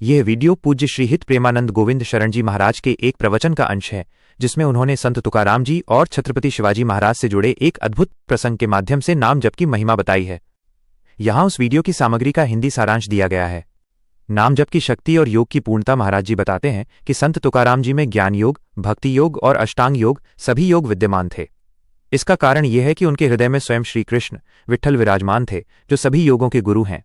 यह वीडियो पूज्य श्री हित प्रेमानंद गोविंद शरण जी महाराज के एक प्रवचन का अंश है, जिसमें उन्होंने संत तुकाराम जी और छत्रपति शिवाजी महाराज से जुड़े एक अद्भुत प्रसंग के माध्यम से नाम जप की महिमा बताई है। यहाँ उस वीडियो की सामग्री का हिंदी सारांश दिया गया है। नाम जप की शक्ति और योग की पूर्णता महाराज जी बताते हैं कि संत तुकाराम जी में ज्ञान योग, भक्ति योग और अष्टांग योग सभी योग विद्यमान थे। इसका कारण यह है कि उनके हृदय में स्वयं श्री कृष्ण विट्ठल विराजमान थे, जो सभी योगों के गुरु हैं।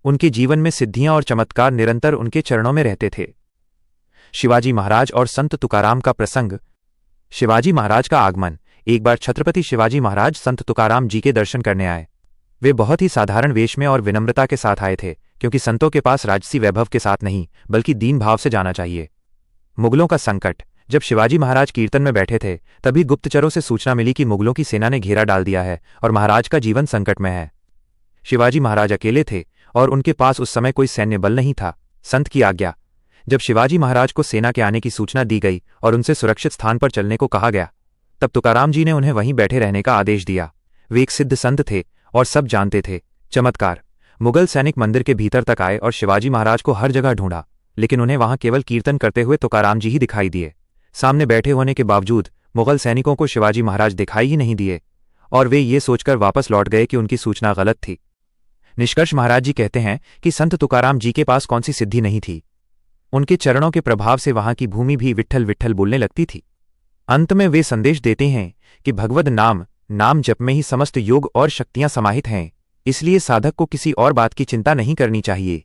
उनके जीवन में सिद्धियां और चमत्कार निरंतर उनके चरणों में रहते थे। शिवाजी महाराज और संत तुकाराम का प्रसंग। शिवाजी महाराज का आगमन। एक बार छत्रपति शिवाजी महाराज संत तुकाराम जी के दर्शन करने आए। वे बहुत ही साधारण वेश में और विनम्रता के साथ आए थे, क्योंकि संतों के पास राजसी वैभव के साथ नहीं बल्कि दीन भाव से जाना चाहिए। मुगलों का संकट। जब शिवाजी महाराज कीर्तन में बैठे थे, तभी गुप्तचरों से सूचना मिली कि मुगलों की सेना ने घेरा डाल दिया है और महाराज का जीवन संकट में है। शिवाजी महाराज अकेले थे और उनके पास उस समय कोई सैन्य बल नहीं था। संत की आज्ञा। जब शिवाजी महाराज को सेना के आने की सूचना दी गई और उनसे सुरक्षित स्थान पर चलने को कहा गया, तब तुकाराम जी ने उन्हें वहीं बैठे रहने का आदेश दिया। वे एक सिद्ध संत थे और सब जानते थे। चमत्कार। मुगल सैनिक मंदिर के भीतर तक आए और शिवाजी महाराज को हर जगह ढूंढा, लेकिन उन्हें वहां केवल कीर्तन करते हुए तुकाराम जी ही दिखाई दिए। सामने बैठे होने के बावजूद मुगल सैनिकों को शिवाजी महाराज दिखाई ही नहीं दिए और वे ये सोचकर वापस लौट गए कि उनकी सूचना गलत थी। निष्कर्ष महाराज जी कहते हैं कि संत तुकाराम जी के पास कौन सी सिद्धि नहीं थी। उनके चरणों के प्रभाव से वहां की भूमि भी विट्ठल विट्ठल बोलने लगती थी। अंत में वे संदेश देते हैं कि भगवद नाम जप में ही समस्त योग और शक्तियां समाहित हैं, इसलिए साधक को किसी और बात की चिंता नहीं करनी चाहिए।